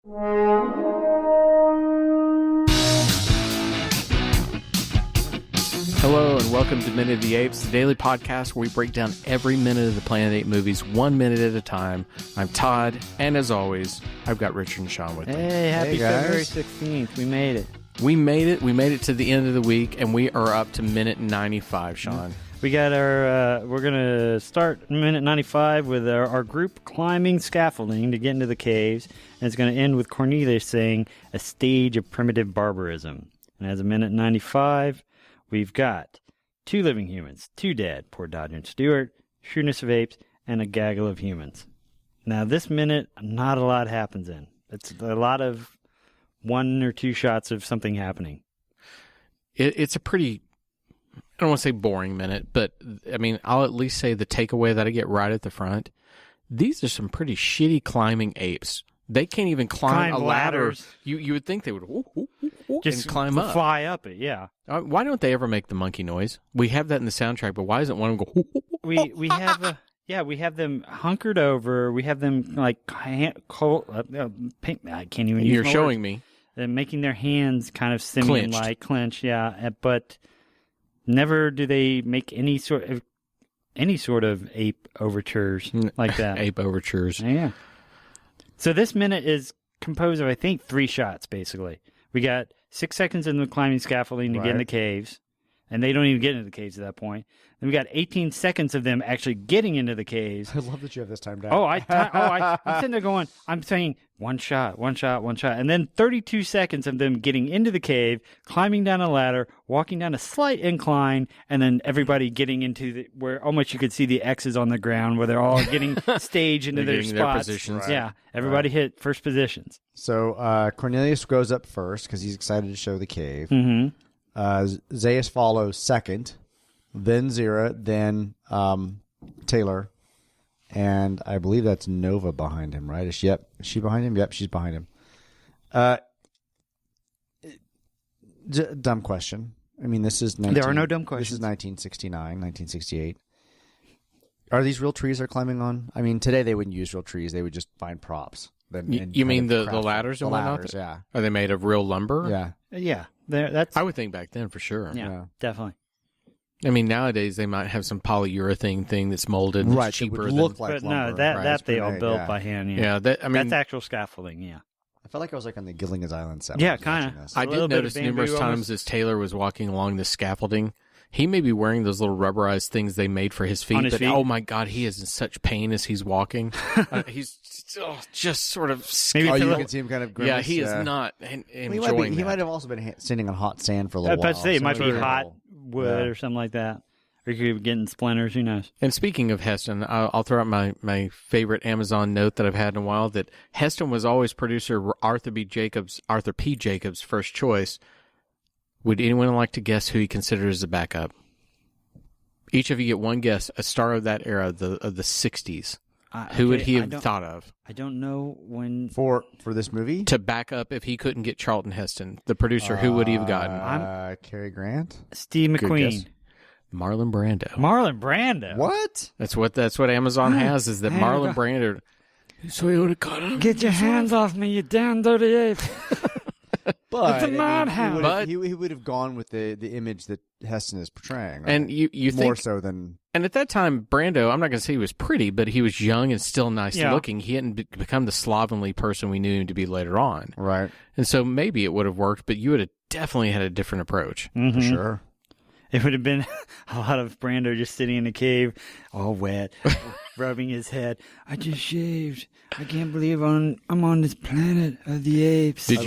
Hello and welcome to Minute of the Apes, the daily podcast where we break down every minute of the Planet 8 movies 1 minute at a time. I'm Todd, and as always, I've got Richard and Sean with me. Hey, happy February 16th. We made it. We made it. We made it to the end of the week, and we are up to minute 95, Sean. We got our, we're going to start minute 95 with our group climbing scaffolding to get into the caves, and it's going to end with Cornelius saying, a stage of primitive barbarism. And as a minute 95, we've got 2 living humans, 2 dead, poor Dodger and Stewart, shrewdness of apes, and a gaggle of humans. Now, this minute, not a lot happens in. It's a lot of 1 or 2 shots of something happening. It's a pretty, I don't want to say boring minute, but I mean, I'll at least say the takeaway that I get right at the front. These are some pretty shitty climbing apes. They can't even climb a ladder. You would think they would just climb up. Fly up it, yeah. Why don't they ever make the monkey noise? We have that in the soundtrack, but why doesn't one of them go? We have we have them hunkered over. We have them like I can't even. You're showing me. They're making their hands kind of simian-like clench, but never do they make any sort of ape overtures like that. Ape overtures. Yeah. So this minute is composed of, I think, 3 shots, basically. We got 6 seconds in the climbing scaffolding to get in the caves, and they don't even get into the caves at that point. Then we got 18 seconds of them actually getting into the caves. I love that you have this timed out. I'm sitting there going, I'm saying one shot, and then 32 seconds of them getting into the cave, climbing down a ladder, walking down a slight incline, and then everybody getting into where almost you could see the X's on the ground where they're all getting staged into their spots. Their positions. Right. Yeah, everybody hit first positions. So Cornelius goes up first because he's excited to show the cave. Mm-hmm. Zaius follows second, then Zira, then Taylor, and I believe that's Nova behind him, right? Is she behind him? Yep, she's behind him. Dumb question. I mean, this is there are no dumb questions. This is 1969, 1968. Are these real trees they're climbing on? I mean, today they wouldn't use real trees. They would just find props. You mean the ladders and whatnot? Ladders, yeah. Are they made of real lumber? Yeah. Yeah. That's. I would think back then for sure. Yeah, definitely. I mean, nowadays they might have some polyurethane thing that's molded and right, it's cheaper. It would look like but lumber. no, that right, they all built by hand. Yeah, that's actual scaffolding. Yeah. I felt like I was like on the Gilligan's Island set. Yeah, kind of. I did notice numerous times as Taylor was walking along the scaffolding, he may be wearing those little rubberized things they made for his feet, oh my God, he is in such pain as he's walking. He's just sort of maybe you can see him kind of grimace. Yeah, he is not enjoying He might have also been standing on hot sand for a little while. I'd say it might be hot wood or something like that. Or you could be getting splinters, who knows? And speaking of Heston, I'll throw out my favorite Amazon note that I've had in a while, that Heston was always producer Arthur P. Jacobs' first choice. Would anyone like to guess who he considered as a backup? Each of you get one guess, a star of that era, of the 60s. Who would he have thought of? I don't know when... For this movie? To back up if he couldn't get Charlton Heston, the producer, who would he have gotten? Cary Grant? Steve McQueen. Marlon Brando. Marlon Brando. What? That's what Amazon has, is that Marlon Brando. So he would have caught him. Get your hands off me, you damn dirty ape. But it's a madhouse. He would have gone with the image that Heston is portraying. Right? And you think more so than. And at that time, Brando, I'm not going to say he was pretty, but he was young and still nice looking. He hadn't become the slovenly person we knew him to be later on. Right. And so maybe it would have worked, but you would have definitely had a different approach. Mm-hmm. For sure. It would have been a lot of Brando just sitting in the cave, all wet, rubbing his head. I just shaved. I can't believe I'm on this planet of the apes. Did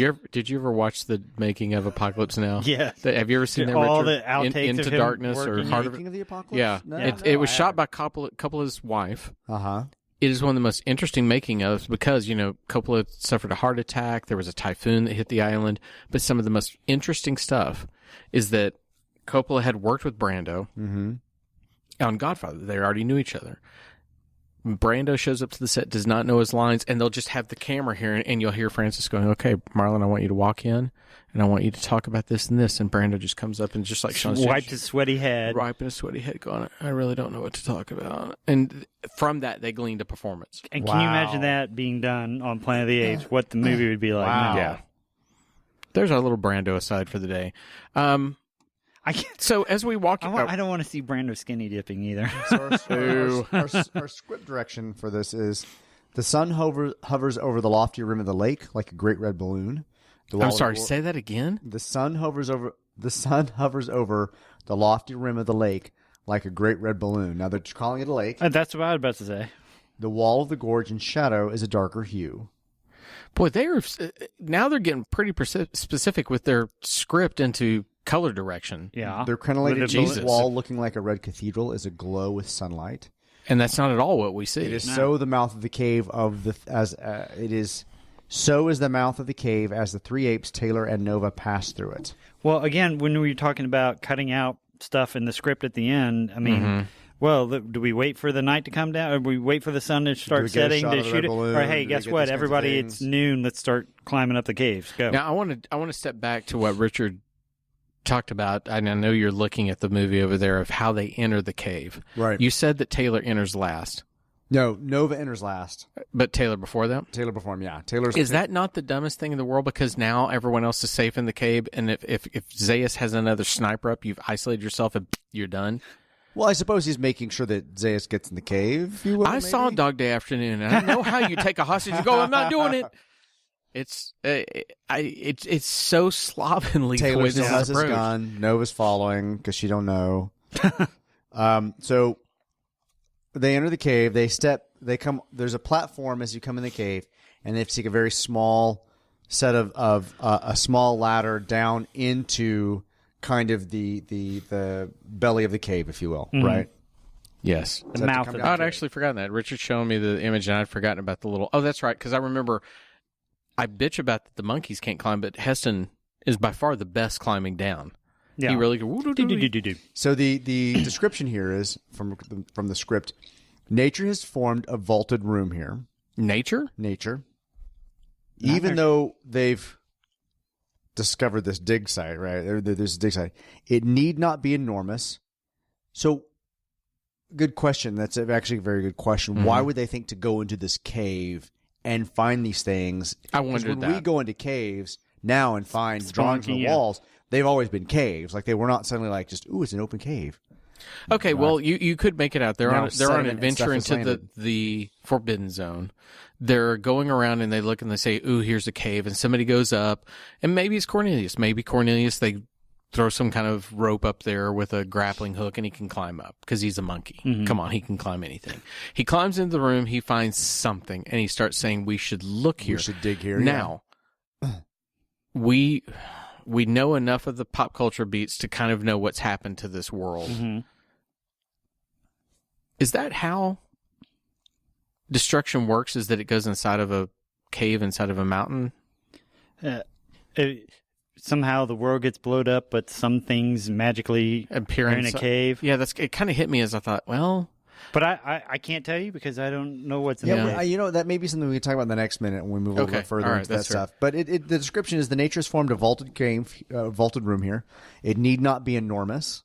you ever watch the making of Apocalypse Now? Yes. Have you ever seen that? All Richard? the outtakes Into of him Darkness or the Heart Making of the Apocalypse? Yeah, No, it was shot by Coppola's wife. Uh-huh. It is one of the most interesting making ofs because, Coppola suffered a heart attack. There was a typhoon that hit the island. But some of the most interesting stuff is that Coppola had worked with Brando on Godfather. They already knew each other. Brando shows up to the set, does not know his lines, and they'll just have the camera here, and you'll hear Francis going, "Okay, Marlon, I want you to walk in, and I want you to talk about this and this." And Brando just comes up and just like Sean wiped his sweaty head, wiping his sweaty head, going, "I really don't know what to talk about." And from that, they gleaned a performance. And can you imagine that being done on Planet of the Apes? What the movie would be like? Wow. Yeah. There's our little Brando aside for the day. I can't. So as we walk, I don't want to see Brando skinny dipping either. So our script direction for this is the sun hovers over the lofty rim of the lake like a great red balloon. I'm sorry, say that again. The sun hovers over the lofty rim of the lake like a great red balloon. Now they're calling it a lake. That's what I was about to say. The wall of the gorge in shadow is a darker hue. Boy, now they're getting pretty specific with their script into color direction. Yeah. Their crenellated Jesus. wall looking like a red cathedral is aglow with sunlight. And that's not at all what we see. It is so the mouth of the cave so is the mouth of the cave as the three apes, Taylor and Nova, pass through it. Well, again, when we were talking about cutting out stuff in the script at the end, I mean, well, do we wait for the night to come down, or do we wait for the sun to start setting to shoot it? Or hey, guess what? Everybody, it's noon. Let's start climbing up the caves. Go. Now, I want to step back to what Richard talked about, and I know you're looking at the movie over there of how they enter the cave. Right. You said that Taylor enters last. No, Nova enters last. But Taylor before them? Taylor before him, yeah. Is that not the dumbest thing in the world? Because now everyone else is safe in the cave, and if Zaius has another sniper up, you've isolated yourself and you're done. Well, I suppose he's making sure that Zaius gets in the cave, if you will, I saw Dog Day Afternoon, and I know how you take a hostage and go, "I'm not doing it." It's so slovenly. Taylor the way still this has is his approached. gun. Nova's following because she don't know. So they enter the cave. They come. There's a platform as you come in the cave, and they have to take a very small set of a small ladder down into kind of the belly of the cave, if you will, right? Yes. The mouth of Oh, I'd actually forgotten that. Richard's showing me the image, and I'd forgotten about the little... Oh, that's right, because I remember I bitch about that the monkeys can't climb, but Heston is by far the best climbing down. Yeah. He really... Do. So the description here is, from the script, nature has formed a vaulted room here. Nature? Even though they've discovered this dig site, right? There's a dig site. It need not be enormous. So, good question. That's actually a very good question. Mm-hmm. Why would they think to go into this cave and find these things? I wondered when we go into caves now and find drawings on the walls, they've always been caves. Like, they were not suddenly like just, ooh, it's an open cave. Okay, well, you could make it out. They're on an adventure into landed. the Forbidden Zone. They're going around and they look and they say, ooh, here's a cave. And somebody goes up, and maybe it's Cornelius. Maybe Cornelius, they throw some kind of rope up there with a grappling hook and he can climb up because he's a monkey. Mm-hmm. Come on, he can climb anything. He climbs into the room, he finds something, and he starts saying, we should look here. We should dig here. Now, we know enough of the pop culture beats to kind of know what's happened to this world. Mm-hmm. Is that how destruction works? Is that it goes inside of a cave, inside of a mountain? Somehow the world gets blowed up, but some things magically appear in a cave. Yeah, it kind of hit me as I thought, well... But I can't tell you because I don't know what's in the cave. You know, that may be something we can talk about in the next minute when we move a little bit further into that stuff. But the description is the nature has formed a vaulted cave, vaulted room here. It need not be enormous,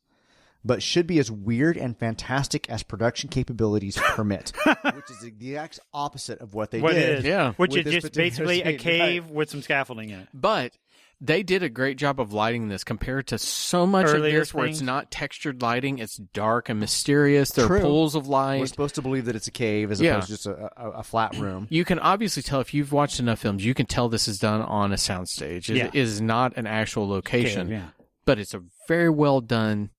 but should be as weird and fantastic as production capabilities permit, which is the exact opposite of what they did. Yeah. Which is just basically a cave with some scaffolding in it. But they did a great job of lighting this compared to so much earlier of this where it's not textured lighting. It's dark and mysterious. There are pools of light. We're supposed to believe that it's a cave as opposed to just a flat room. You can obviously tell if you've watched enough films, you can tell this is done on a soundstage. It is not an actual location, but it's a very well done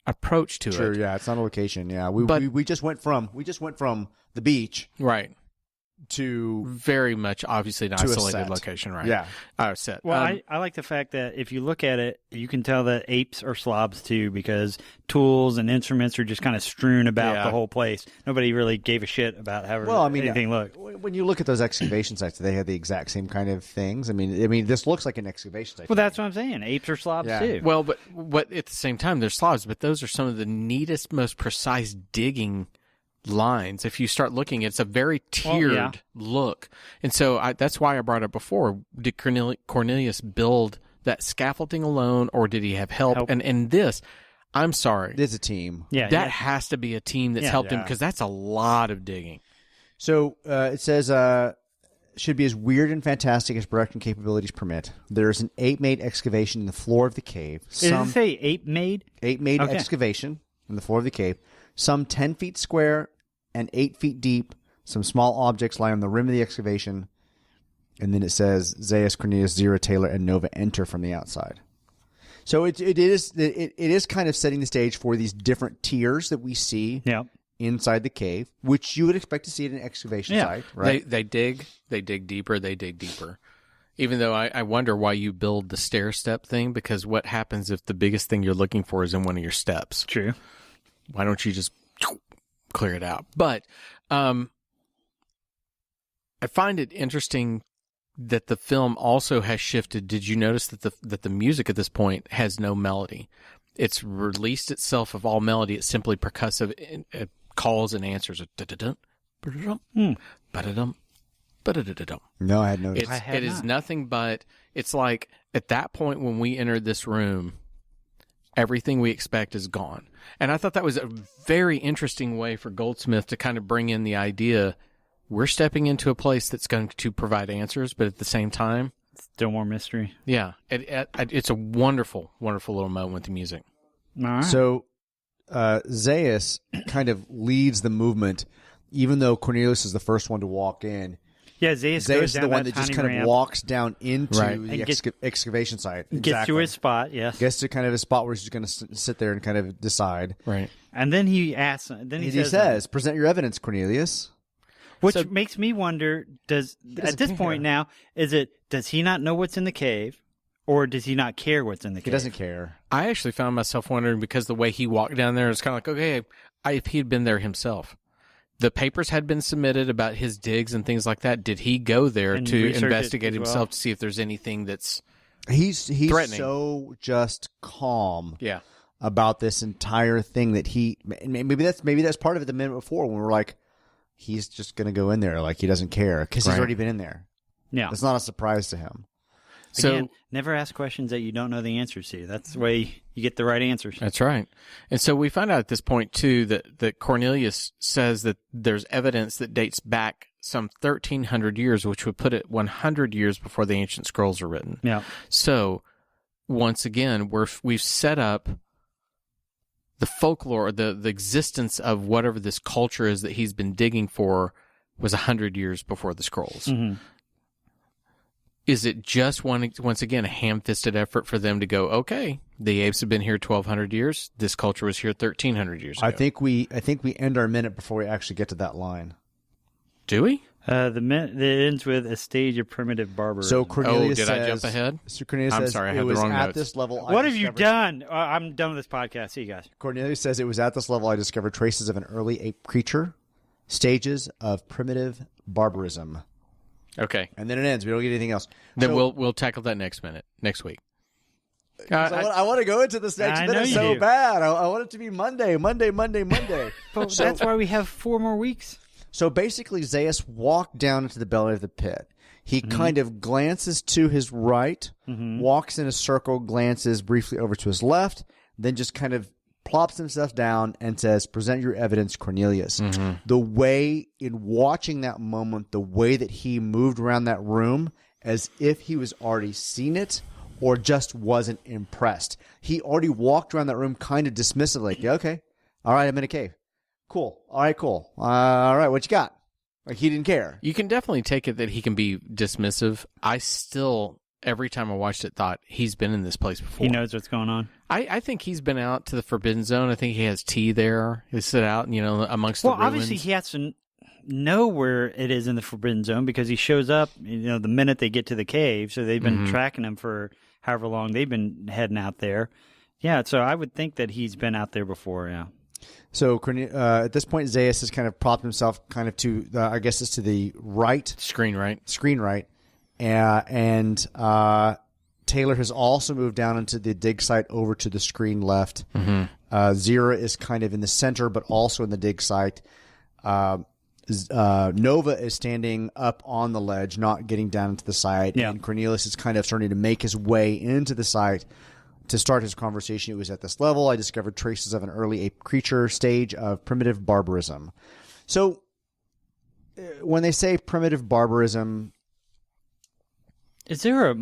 approach to it. True, yeah, it's not a location. Yeah, we just went from the beach, right, to very much obviously an isolated location, right? Yeah, our set. Well, I like the fact that if you look at it, you can tell that apes are slobs too because tools and instruments are just kind of strewn about the whole place. Nobody really gave a shit about how anything looked. When you look at those excavation sites, they had the exact same kind of things. I mean, this looks like an excavation site. Well, that's what I'm saying. Apes are slobs too. Well, but at the same time, they're slobs, but those are some of the neatest, most precise digging lines. If you start looking, it's a very tiered look. And so that's why I brought up before, did Cornelius build that scaffolding alone, or did he have help? And in this, I'm sorry. It's a team. Yeah, that has to be a team that's helped him, because that's a lot of digging. So it says, should be as weird and fantastic as production capabilities permit. There's an ape-made excavation in the floor of the cave. Did it say ape-made? Ape-made excavation in the floor of the cave. Some 10 feet square and 8 feet deep. Some small objects lie on the rim of the excavation. And then it says, Zaius, Cornelius, Zira, Taylor, and Nova enter from the outside. So it is kind of setting the stage for these different tiers that we see inside the cave, which you would expect to see at an excavation site, right? They dig deeper, they dig deeper. Even though I wonder why you build the stair step thing, because what happens if the biggest thing you're looking for is in one of your steps? True. Why don't you just clear it out? But I find it interesting that the film also has shifted. Did you notice that the music at this point has no melody? It's released itself of all melody. It's simply percussive calls and answers. No, I had noticed. It is nothing but, it's like at that point when we entered this room, everything we expect is gone. And I thought that was a very interesting way for Goldsmith to kind of bring in the idea, we're stepping into a place that's going to provide answers, but at the same time, still more mystery. Yeah. It's a wonderful, wonderful little moment with the music. All right. So Zaius kind of leads the movement, even though Cornelius is the first one to walk in. Yeah, Zaius is the one that just kind of walks down into the excavation site. Gets to his spot, yes. Gets to kind of a spot where he's going to sit there and kind of decide. Right. And then he asks, he says, present your evidence, Cornelius. Which makes me wonder, at this point now, does he not know what's in the cave, or does he not care what's in the cave? He doesn't care. I actually found myself wondering, because the way he walked down there, it's kind of like, okay, if he had been there himself. The papers had been submitted about his digs and things like that. Did he go there to investigate himself to see if there's anything that's he's threatening? So just calm yeah. about this entire thing that maybe that's part of it the minute before when we're like, he's just going to go in there like he doesn't care because he's already been in there. Yeah. It's not a surprise to him. Again, never ask questions that you don't know the answers to. That's the way you get the right answers. That's right. And so we find out at this point, too, that Cornelius says that there's evidence that dates back some 1,300 years, which would put it 100 years before the ancient scrolls are written. Yeah. So, once again, we've set up the folklore, the existence of whatever this culture is that he's been digging for was 100 years before the scrolls. Mm-hmm. Is it just once again a ham-fisted effort for them to go, okay, the apes have been here 1,200 years. This culture was here 1,300 years ago. I think we end our minute before we actually get to that line. Do we? The minute it ends with a stage of primitive barbarism. So Cornelius did I jump ahead? So Cornelius I'm says, sorry, I had the wrong at notes. this level. What have you done? I'm done with this podcast. See you guys. Cornelius says, it was at this level I discovered traces of an early ape creature, stages of primitive barbarism. Okay. And then it ends. We don't get anything else. Then we'll tackle that next week. I want to go into this next minute so bad. I want it to be Monday. But that's why we have 4 more weeks. So basically, Zaius walked down into the belly of the pit. He kind of glances to his right, walks in a circle, glances briefly over to his left, then just kind of plops himself down and says, present your evidence, Cornelius. Mm-hmm. The way, in watching that moment, the way that he moved around that room as if he was already seen it or just wasn't impressed. He already walked around that room kind of dismissive, like, yeah, okay, all right, I'm in a cave. Cool. All right, cool. All right, what you got? Like, he didn't care. You can definitely take it that he can be dismissive. I still, every time I watched it, thought he's been in this place before. He knows what's going on. I think he's been out to the Forbidden Zone. I think he has tea there. He sit out, amongst the ruins. Well, obviously he has to know where it is in the Forbidden Zone because he shows up, the minute they get to the cave. So they've been tracking him for however long they've been heading out there. Yeah, so I would think that he's been out there before, yeah. So at this point, Zaius has kind of propped himself kind of to, I guess it's to the right. Screen right. And Taylor has also moved down into the dig site over to the screen left. Mm-hmm. Zira is kind of in the center, but also in the dig site. Nova is standing up on the ledge, not getting down into the site, and Cornelius is kind of starting to make his way into the site to start his conversation. It was at this level I discovered traces of an early ape creature stage of primitive barbarism. So when they say primitive barbarism, is there a